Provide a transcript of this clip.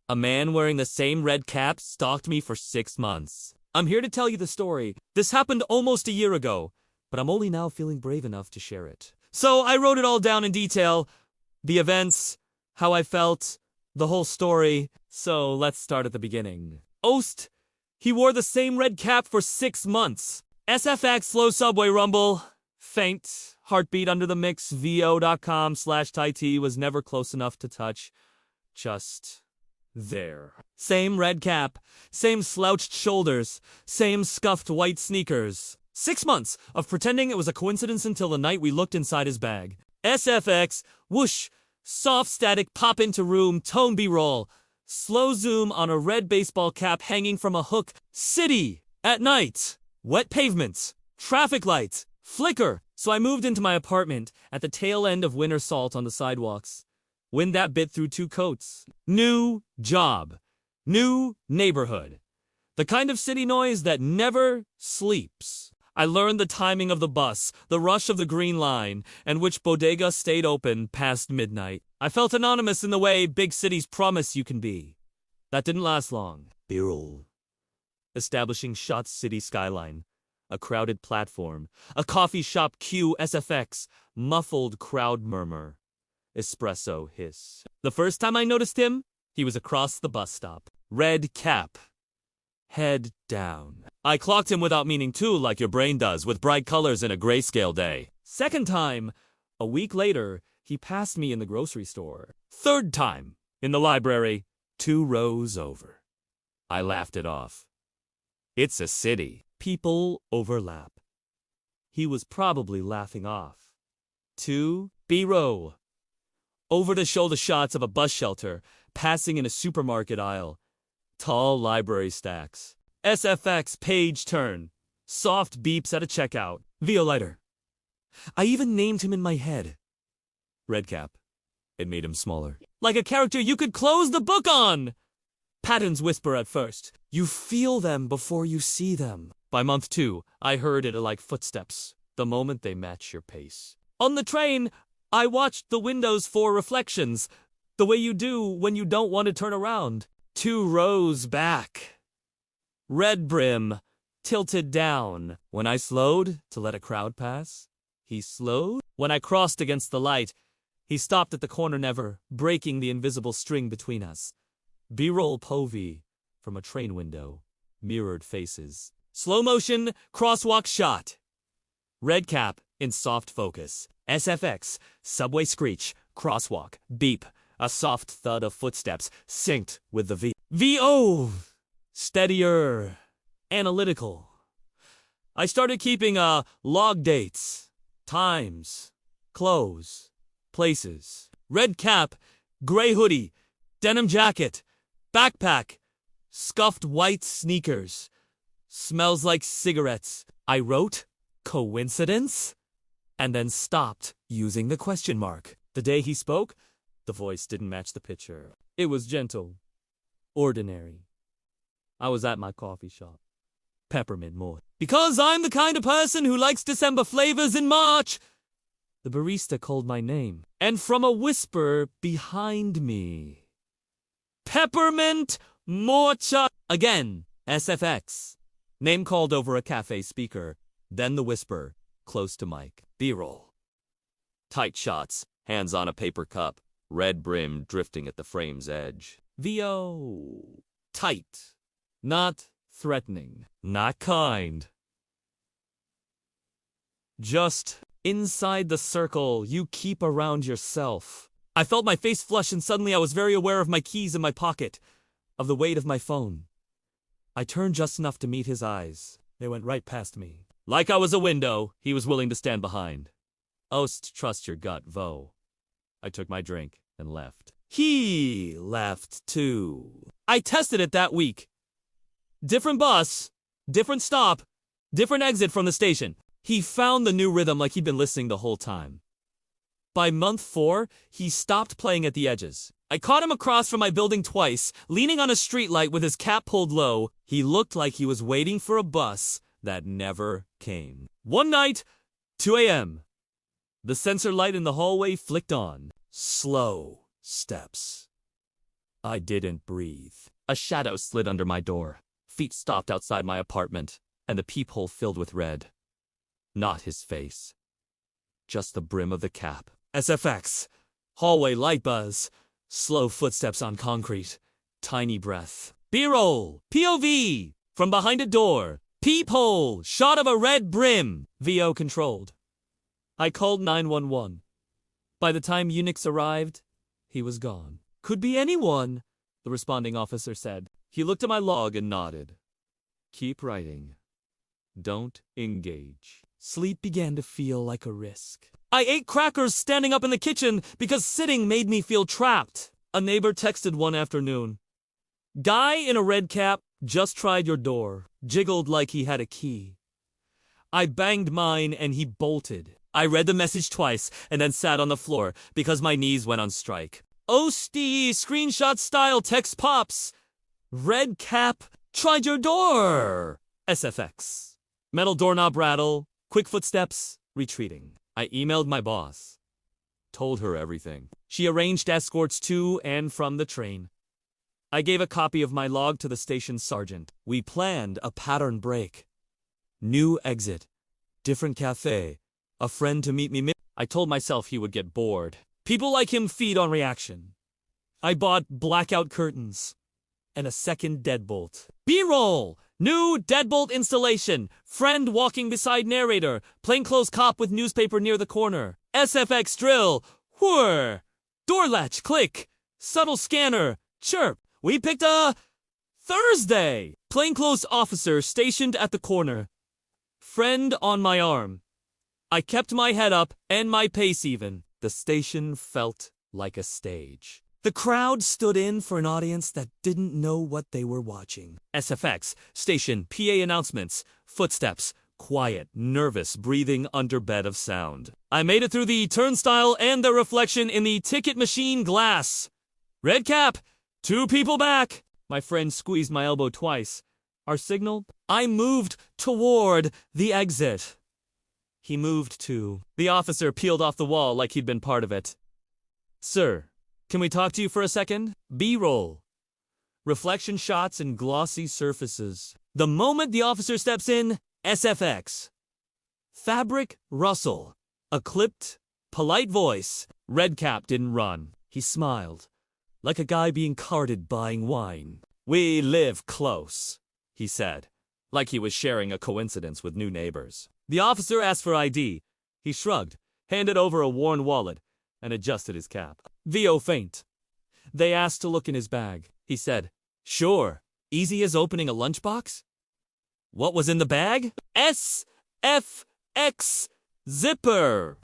A man wearing the same red cap stalked me for 6 months. I'm here to tell you the story. This happened almost a year ago, but I'm only now feeling brave enough to share it. So I wrote it all down in detail. The events, how I felt, the whole story. So let's start at the beginning. Ost, he wore the same red cap for 6 months. SFX, slow subway rumble. Faint, heartbeat under the mix. VO.com/TaiT was never close enough to touch. Just there. Same red cap, same slouched shoulders, same scuffed white sneakers. 6 months of pretending it was a coincidence until the night we looked inside his bag. SFX, whoosh, soft static pop into room, tone B-roll. Slow zoom on a red baseball cap hanging from a hook. City, at night. Wet pavements, traffic lights, flicker. So I moved into my apartment at the tail end of winter salt on the sidewalks. Wind that bit through 2 coats. New job. New neighborhood. The kind of city noise that never sleeps. I learned the timing of the bus, the rush of the green line, and which bodega stayed open past midnight. I felt anonymous in the way big cities promise you can be. That didn't last long. B-roll. Establishing shots city skyline. A crowded platform. A coffee shop queue. SFX. Muffled crowd murmur. Espresso hiss. The first time I noticed him, he was across the bus stop. Red cap. Head down. I clocked him without meaning to, like your brain does, with bright colors in a grayscale day. Second time, a week later, he passed me in the grocery store. Third time, in the library, 2 rows over. I laughed it off. It's a city. People overlap. He was probably laughing off. 2 B-row. Over-the-shoulder shots of a bus shelter, passing in a supermarket aisle. Tall library stacks. SFX page turn. Soft beeps at a checkout. Violighter. I even named him in my head. Redcap. It made him smaller. Like a character you could close the book on! Patterns whisper at first. You feel them before you see them. By month 2, I heard it like footsteps. The moment they match your pace. On the train, I watched the windows for reflections, the way you do when you don't want to turn around. 2 rows back. Red brim, tilted down. When I slowed to let a crowd pass, he slowed. When I crossed against the light, he stopped at the corner, never breaking the invisible string between us. B-roll povey from a train window. Mirrored faces. Slow motion, crosswalk shot. Red cap in soft focus. SFX, subway screech, crosswalk, beep, a soft thud of footsteps, synced with the VO, steadier, analytical. I started keeping log dates, times, clothes, places. Red cap, gray hoodie, denim jacket, backpack, scuffed white sneakers. Smells like cigarettes. I wrote, coincidence? And then stopped using the question mark. The day he spoke, the voice didn't match the picture. It was gentle, ordinary. I was at my coffee shop. Peppermint more. Because I'm the kind of person who likes December flavors in March. The barista called my name. And from a whisper behind me. Peppermint Morcha. Again, SFX. Name called over a cafe speaker. Then the whisper, close to mic. B-roll. Tight shots, hands on a paper cup. Red brim drifting at the frame's edge. VO. Tight. Not threatening. Not kind. Just inside the circle you keep around yourself. I felt my face flush and suddenly I was very aware of my keys in my pocket. Of the weight of my phone. I turned just enough to meet his eyes. They went right past me. Like I was a window, he was willing to stand behind. Ost, trust your gut, Vo. I took my drink and left. He left too. I tested it that week. Different bus, different stop, different exit from the station. He found the new rhythm like he'd been listening the whole time. By month 4, he stopped playing at the edges. I caught him across from my building twice, leaning on a streetlight with his cap pulled low. He looked like he was waiting for a bus that never came. One night, 2 a.m. The sensor light in the hallway flicked on. Slow steps. I didn't breathe. A shadow slid under my door. Feet stopped outside my apartment, and the peephole filled with red. Not his face. Just the brim of the cap. SFX. Hallway light buzz. Slow footsteps on concrete. Tiny breath. B-roll. POV. From behind a door. Peephole. Shot of a red brim. VO controlled. I called 911. By the time Unix arrived, he was gone. Could be anyone, the responding officer said. He looked at my log and nodded. Keep writing. Don't engage. Sleep began to feel like a risk. I ate crackers standing up in the kitchen because sitting made me feel trapped. A neighbor texted one afternoon. Guy in a red cap just tried your door. Jiggled like he had a key. I banged mine and he bolted. I read the message twice and then sat on the floor because my knees went on strike. OST screenshot style text pops. Red cap tried your door. SFX. Metal doorknob rattle. Quick footsteps. Retreating. I emailed my boss. Told her everything. She arranged escorts to and from the train. I gave a copy of my log to the station sergeant. We planned a pattern break. New exit. Different cafe. A friend to meet me. I told myself he would get bored. People like him feed on reaction. I bought blackout curtains. And a second deadbolt. B-roll! New deadbolt installation. Friend walking beside narrator. Plainclothes cop with newspaper near the corner. SFX drill. Whir! Door latch click. Subtle scanner. Chirp. We picked a Thursday. Plainclothes officer stationed at the corner. Friend on my arm. I kept my head up and my pace even. The station felt like a stage. The crowd stood in for an audience that didn't know what they were watching. SFX, station, PA announcements, footsteps, quiet, nervous breathing under bed of sound. I made it through the turnstile and the reflection in the ticket machine glass. Red cap, 2 people back. My friend squeezed my elbow twice. Our signal? I moved toward the exit. He moved too. The officer peeled off the wall like he'd been part of it. Sir, can we talk to you for a second? B-roll. Reflection shots and glossy surfaces. The moment the officer steps in, SFX. Fabric rustle. A clipped, polite voice. Red cap didn't run. He smiled. Like a guy being carded buying wine. We live close, he said. Like he was sharing a coincidence with new neighbors. The officer asked for ID. He shrugged, handed over a worn wallet, and adjusted his cap. VO faint. They asked to look in his bag. He said, sure, easy as opening a lunchbox? What was in the bag? SFX zipper.